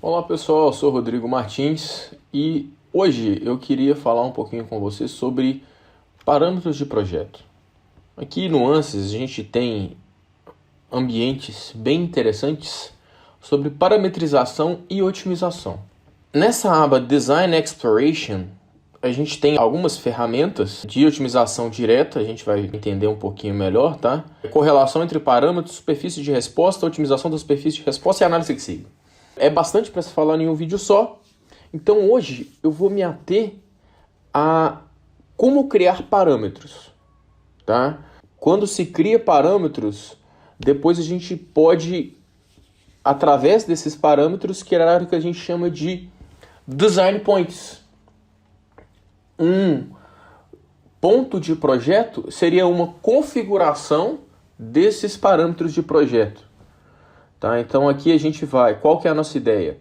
Olá pessoal, eu sou Rodrigo Martins e hoje eu queria falar um pouquinho com você sobre parâmetros de projeto. Aqui no Ansys a gente tem ambientes bem interessantes sobre parametrização e otimização. Nessa aba Design Exploration, a gente tem algumas ferramentas de otimização direta, a gente vai entender um pouquinho melhor, tá? Correlação entre parâmetros, superfície de resposta, otimização da superfície de resposta e análise flexível. É bastante para se falar em um vídeo só, então hoje eu vou me ater a como criar parâmetros, tá? Quando se cria parâmetros, depois a gente pode, através desses parâmetros, criar o que a gente chama de design points. Um ponto de projeto seria uma configuração desses parâmetros de projeto. Tá? Então aqui a gente vai, qual que é a nossa ideia?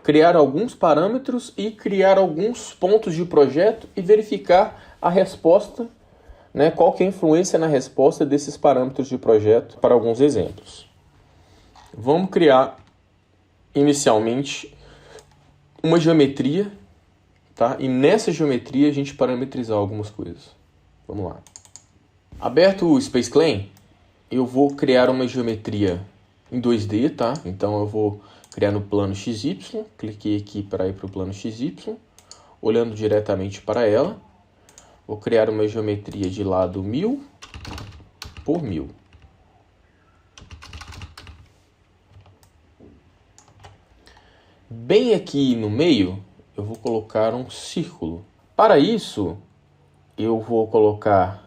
Criar alguns parâmetros e criar alguns pontos de projeto e verificar a resposta, né? Qual que é a influência na resposta desses parâmetros de projeto para alguns exemplos. Vamos criar inicialmente uma geometria, tá? E nessa geometria a gente parametrizar algumas coisas. Vamos lá. Aberto o SpaceClaim, eu vou criar uma geometria em 2D, tá? Então eu vou criar no plano XY, cliquei aqui para ir para o plano XY, olhando diretamente para ela, vou criar uma geometria de lado 1000 por 1000. Bem aqui no meio, eu vou colocar um círculo. Para isso, eu vou colocar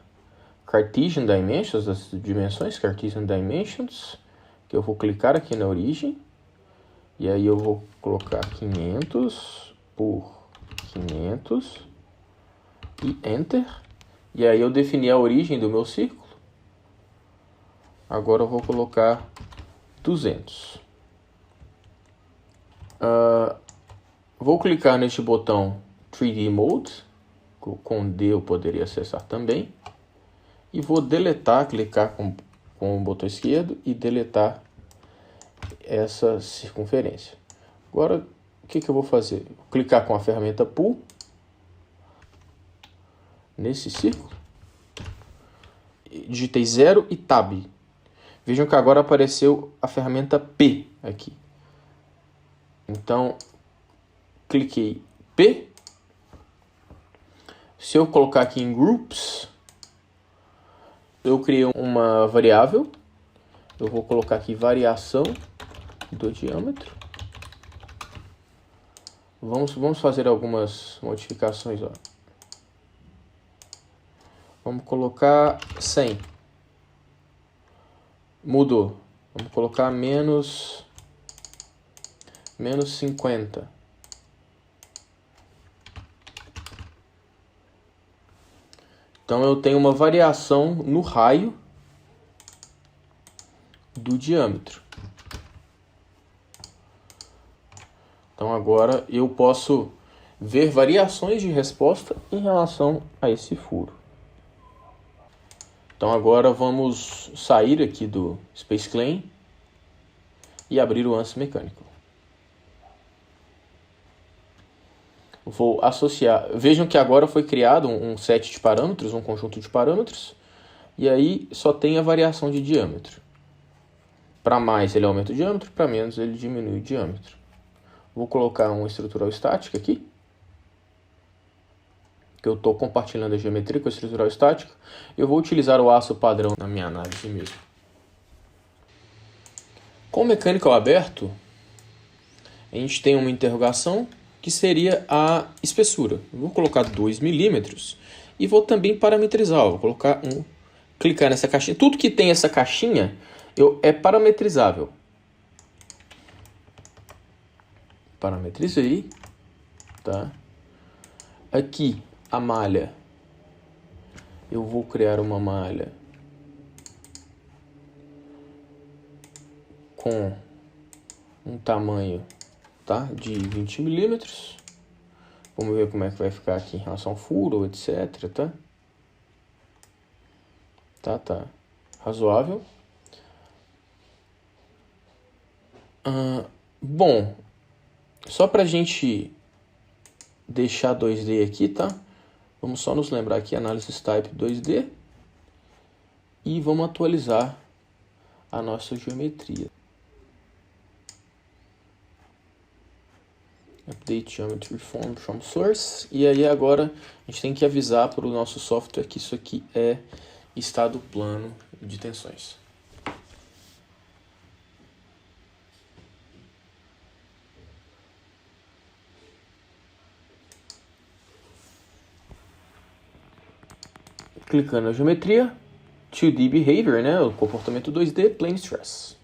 Cartesian Dimensions, as dimensões Cartesian Dimensions, que eu vou clicar aqui na origem, e aí eu vou colocar 500 por 500 e Enter, e aí eu defini a origem do meu círculo. Agora eu vou colocar 200. Vou clicar neste botão 3D Mode, com D eu poderia acessar também, e vou deletar, clicar com o botão esquerdo e deletar essa circunferência. Agora, o que eu vou fazer? Vou clicar com a ferramenta Pull nesse círculo, digitei 0 e Tab. Vejam que agora apareceu a ferramenta P aqui. Então, cliquei P. Se eu colocar aqui em Groups, eu criei uma variável. Eu vou colocar aqui variação do diâmetro. Vamos fazer algumas modificações. Ó. Vamos colocar 100. Mudou. Vamos colocar menos 50. Então eu tenho uma variação no raio do diâmetro. Então agora eu posso ver variações de resposta em relação a esse furo. Então agora vamos sair aqui do SpaceClaim e abrir o Ansys Mechanical. Vou associar. Vejam que agora foi criado um set de parâmetros, um conjunto de parâmetros, e aí só tem a variação de diâmetro. Para mais ele aumenta o diâmetro, para menos ele diminui o diâmetro. Vou colocar uma estrutural estática aqui, que eu estou compartilhando a geometria com a estrutural estática. Eu vou utilizar o aço padrão na minha análise mesmo. Com o Mechanical aberto, a gente tem uma interrogação que seria a espessura. Eu vou colocar 2 milímetros e vou também parametrizar. Vou colocar clicar nessa caixinha. Tudo que tem essa caixinha é parametrizável. Parametrizei, tá? Aqui a malha, eu vou criar uma malha com um tamanho, tá, de 20 milímetros. Vamos ver como é que vai ficar aqui em relação ao furo, etc, tá razoável. Bom, só para a gente deixar 2D aqui, tá? Vamos só nos lembrar aqui, Analysis Type 2D. E vamos atualizar a nossa geometria. Update Geometry from Source. E aí agora a gente tem que avisar para o nosso software que isso aqui é estado plano de tensões. Clicando na geometria, 2D Behavior, né, o comportamento 2D, Plane Stress.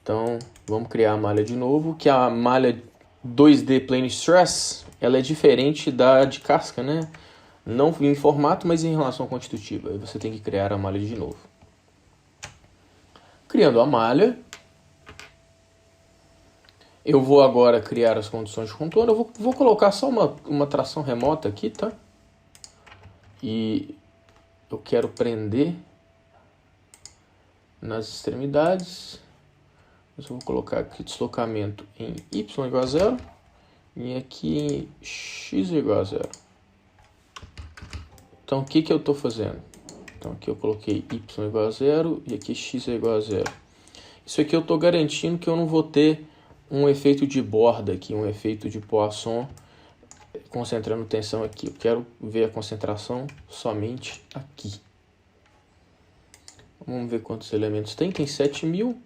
Então, vamos criar a malha de novo, que a malha 2D Plane Stress, ela é diferente da de casca, né? Não em formato, mas em relação constitutiva. Aí você tem que criar a malha de novo. Criando a malha, eu vou agora criar as condições de contorno. Eu vou colocar só uma tração remota aqui, tá? E eu quero prender nas extremidades. Eu vou colocar aqui deslocamento em y igual a 0 e aqui em x igual a 0. Então o que eu estou fazendo? Então aqui eu coloquei y igual a 0 e aqui x é igual a 0. Isso aqui eu estou garantindo que eu não vou ter um efeito de borda aqui, um efeito de Poisson concentrando tensão aqui. Eu quero ver a concentração somente aqui. Vamos ver quantos elementos tem. Tem 7.000.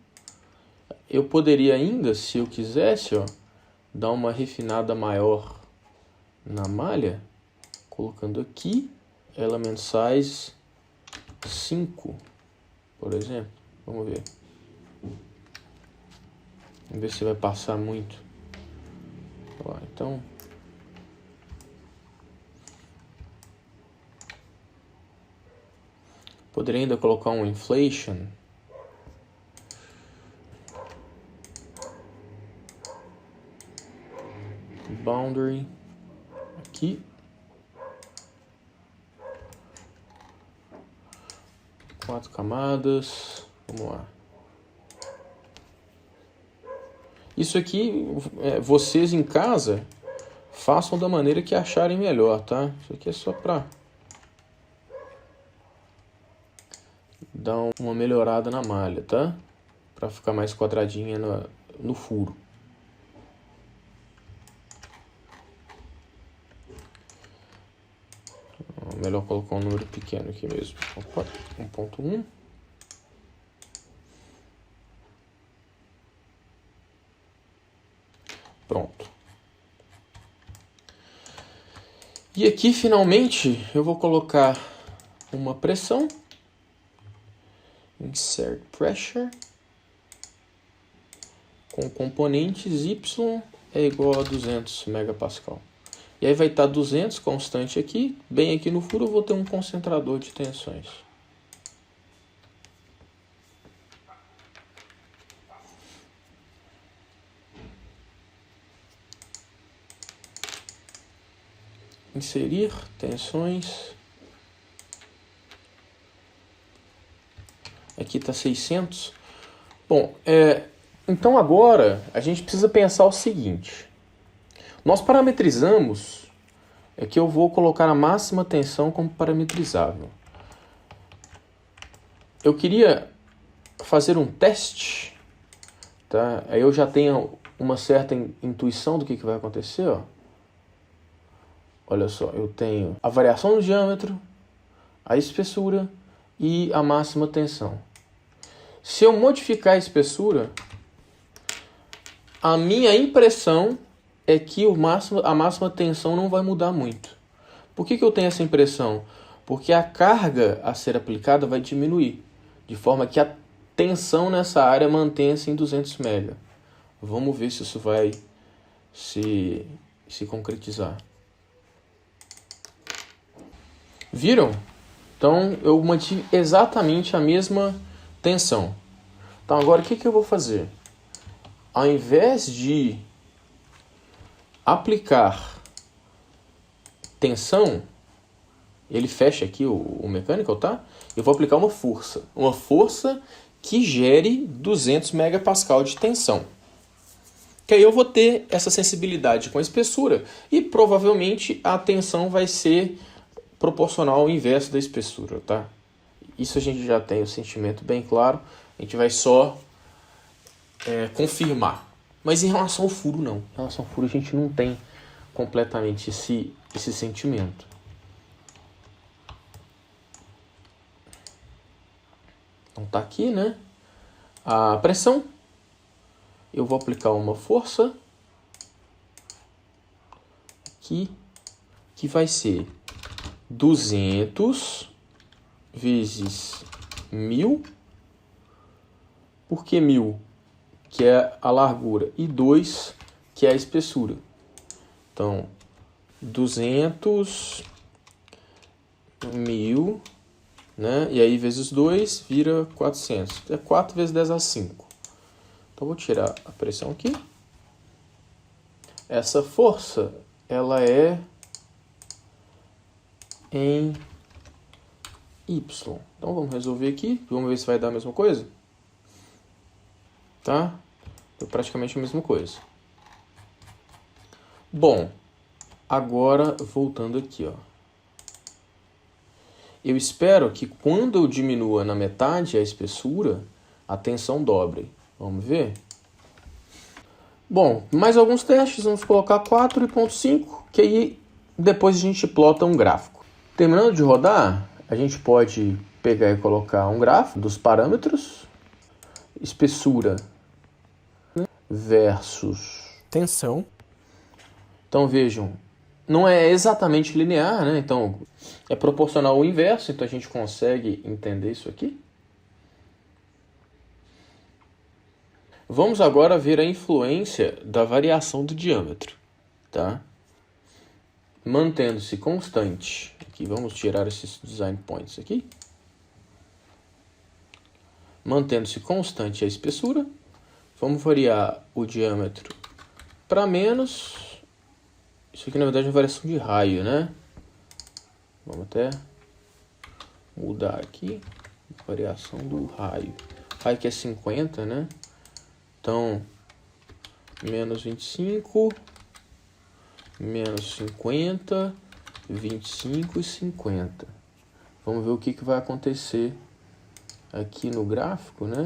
Eu poderia ainda, se eu quisesse, ó, dar uma refinada maior na malha, colocando aqui element size 5, por exemplo. Vamos ver. Vamos ver se vai passar muito. Ó, então, poderia ainda colocar um inflation. Boundary aqui. Quatro camadas. Vamos lá. Isso aqui, vocês em casa, façam da maneira que acharem melhor, tá? Isso aqui é só para dar uma melhorada na malha, tá? Para ficar mais quadradinha no furo. Melhor colocar um número pequeno aqui mesmo. Opa, 1.1. Pronto. E aqui, finalmente, eu vou colocar uma pressão. Insert Pressure. Com componentes Y é igual a 200 megapascal. E aí vai estar 200 constante aqui. Bem aqui no furo eu vou ter um concentrador de tensões. Inserir tensões. Aqui está 600. Bom, então agora a gente precisa pensar o seguinte. Nós parametrizamos, que eu vou colocar a máxima tensão como parametrizável. Eu queria fazer um teste, tá? Aí eu já tenho uma certa intuição do que vai acontecer, ó. Olha só, eu tenho a variação do diâmetro, a espessura e a máxima tensão. Se eu modificar a espessura, a minha impressão é que a máxima tensão não vai mudar muito. Por que eu tenho essa impressão? Porque a carga a ser aplicada vai diminuir, de forma que a tensão nessa área mantenha-se em 200 MB. Vamos ver se isso vai se concretizar. Viram? Então eu mantive exatamente a mesma tensão. Então agora o que eu vou fazer? Ao invés de aplicar tensão, ele fecha aqui o mechanical, tá? Eu vou aplicar uma força que gere 200 megapascal de tensão. que aí eu vou ter essa sensibilidade com a espessura e provavelmente a tensão vai ser proporcional ao inverso da espessura, tá? Isso a gente já tem o sentimento bem claro, a gente vai só confirmar. Mas em relação ao furo, não. Em relação ao furo, a gente não tem completamente esse sentimento. Então tá aqui, né? A pressão. Eu vou aplicar uma força aqui, que vai ser 200 vezes 1000. Por que 1000? Que é a largura, e 2, que é a espessura. Então, 200, 1000, né? E aí vezes 2 vira 400. É 4 vezes 10 a 5. Então, vou tirar a pressão aqui. Essa força, ela é em Y. Então, vamos resolver aqui. Vamos ver se vai dar a mesma coisa. Tá? É praticamente a mesma coisa. Bom, agora voltando aqui, ó. Eu espero que quando eu diminua na metade a espessura, a tensão dobre. Vamos ver? Bom, mais alguns testes. Vamos colocar 4,5, que aí depois a gente plota um gráfico. Terminando de rodar, a gente pode pegar e colocar um gráfico dos parâmetros. Espessura versus tensão. Então vejam, não é exatamente linear, né? Então é proporcional ao inverso, então a gente consegue entender isso aqui. Vamos agora ver a influência da variação do diâmetro, tá? Mantendo-se constante. Aqui vamos tirar esses design points aqui. Mantendo-se constante a espessura. Vamos variar o diâmetro para menos. Isso aqui na verdade é uma variação de raio, né? Vamos até mudar aqui. Variação do raio. Raio que é 50, né? Então, menos 25, menos 50, 25 e 50. Vamos ver o que vai acontecer aqui no gráfico, né?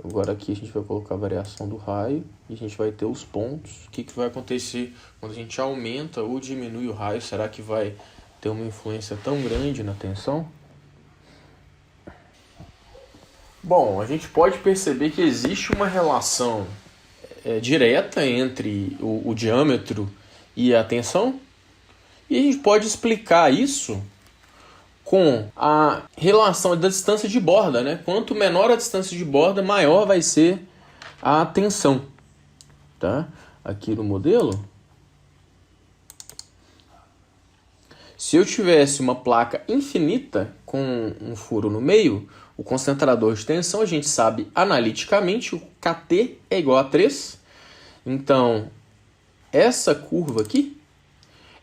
Agora aqui a gente vai colocar a variação do raio e a gente vai ter os pontos. O que vai acontecer quando a gente aumenta ou diminui o raio? Será que vai ter uma influência tão grande na tensão? Bom, a gente pode perceber que existe uma relação direta entre o diâmetro e a tensão. E a gente pode explicar isso com a relação da distância de borda, né? Quanto menor a distância de borda, maior vai ser a tensão, tá? Aqui no modelo, se eu tivesse uma placa infinita com um furo no meio, o concentrador de tensão, a gente sabe analiticamente, o Kt é igual a 3. Então, essa curva aqui,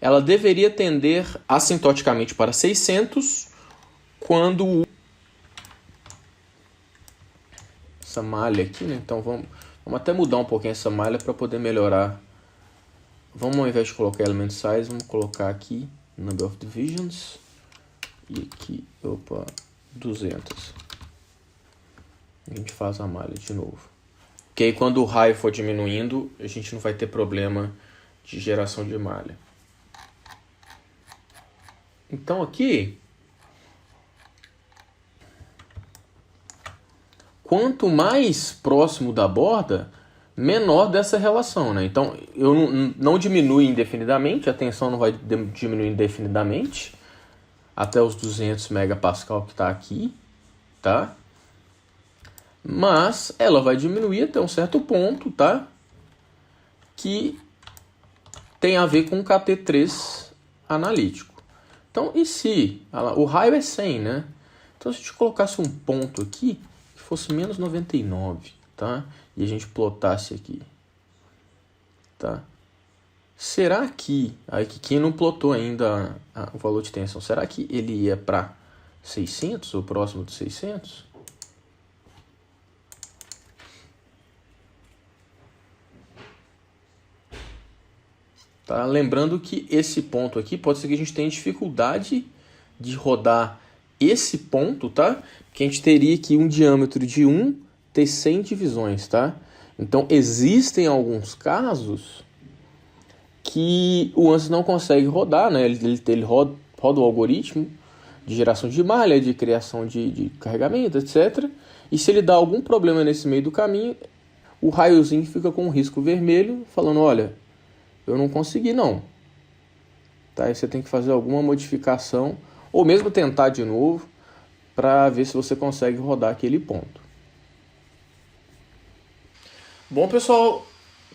ela deveria tender assintoticamente para 600 quando essa malha aqui, né? Então vamos até mudar um pouquinho essa malha para poder melhorar. Vamos, ao invés de colocar element size, vamos colocar aqui number of divisions e aqui, 200. A gente faz a malha de novo. Porque aí quando o raio for diminuindo, a gente não vai ter problema de geração de malha. Então aqui, quanto mais próximo da borda, menor dessa relação, né? Então eu não diminui indefinidamente, a tensão não vai diminuir indefinidamente até os 200 megapascal que está aqui, tá? Mas ela vai diminuir até um certo ponto, tá? Que tem a ver com o Kt3 analítico. Então, e se o raio é 100, né? Então, se a gente colocasse um ponto aqui, que fosse menos 99, tá? E a gente plotasse aqui, tá? Será que, aí que quem não plotou ainda o valor de tensão, será que ele ia para 600 ou próximo de 600? Tá? Lembrando que esse ponto aqui pode ser que a gente tenha dificuldade de rodar esse ponto, tá? Que a gente teria aqui um diâmetro de 1 ter 100 divisões, tá? Então existem alguns casos que o ANSYS não consegue rodar, né? Ele roda o algoritmo de geração de malha, de criação de carregamento, etc. E se ele dá algum problema nesse meio do caminho, o raiozinho fica com um risco vermelho, falando, olha, eu não consegui não. Tá? Aí você tem que fazer alguma modificação, ou mesmo tentar de novo, para ver se você consegue rodar aquele ponto. Bom, pessoal,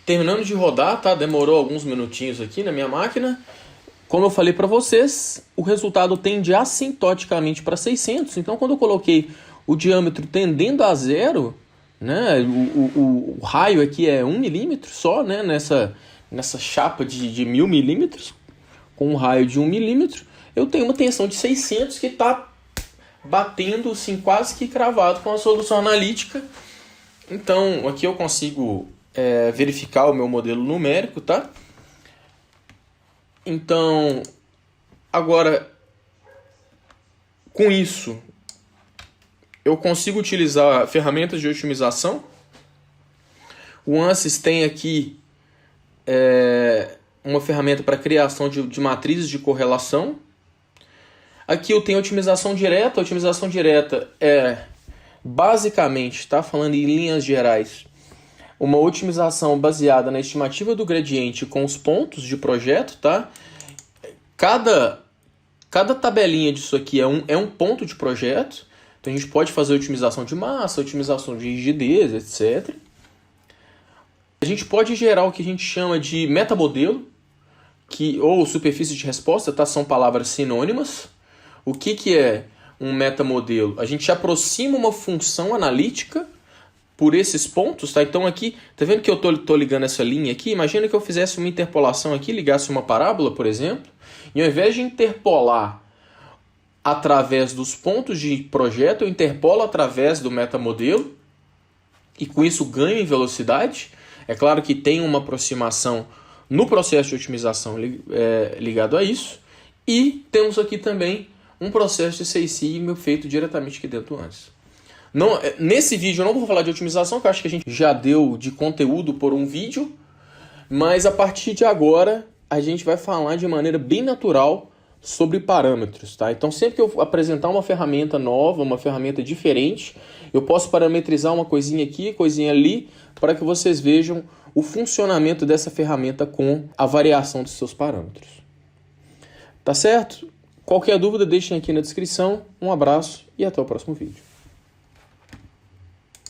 terminando de rodar, tá? Demorou alguns minutinhos aqui na minha máquina. Como eu falei para vocês, o resultado tende assintoticamente para 600. Então, quando eu coloquei o diâmetro tendendo a zero, né, o raio aqui é 1 milímetro só, né, nessa chapa de 1000 milímetros, com um raio de 1 milímetro, eu tenho uma tensão de 600 que está batendo assim, quase que cravado com a solução analítica. Então, aqui eu consigo verificar o meu modelo numérico, tá? Então, agora, com isso, eu consigo utilizar ferramentas de otimização. O ANSYS tem aqui uma ferramenta para criação de matrizes de correlação. Aqui eu tenho otimização direta. A otimização direta é, basicamente, tá falando em linhas gerais, uma otimização baseada na estimativa do gradiente com os pontos de projeto, tá? Cada tabelinha disso aqui é um ponto de projeto. Então a gente pode fazer otimização de massa, otimização de rigidez, etc. A gente pode gerar o que a gente chama de metamodelo, ou superfície de resposta, tá? São palavras sinônimas. O que é um metamodelo? A gente aproxima uma função analítica por esses pontos, tá? Então aqui, tá vendo que eu tô ligando essa linha aqui? Imagina que eu fizesse uma interpolação aqui, ligasse uma parábola, por exemplo, e ao invés de interpolar através dos pontos de projeto, eu interpolo através do metamodelo e com isso ganho em velocidade. É claro que tem uma aproximação no processo de otimização ligado a isso. E temos aqui também um processo de Six Sigma feito diretamente aqui dentro do ANSYS. Nesse vídeo eu não vou falar de otimização, que eu acho que a gente já deu de conteúdo por um vídeo, mas a partir de agora a gente vai falar de maneira bem natural sobre parâmetros, tá? Então sempre que eu apresentar uma ferramenta nova, uma ferramenta diferente, eu posso parametrizar uma coisinha aqui, coisinha ali, para que vocês vejam o funcionamento dessa ferramenta com a variação dos seus parâmetros. Tá certo? Qualquer dúvida deixem aqui na descrição. Um abraço e até o próximo vídeo.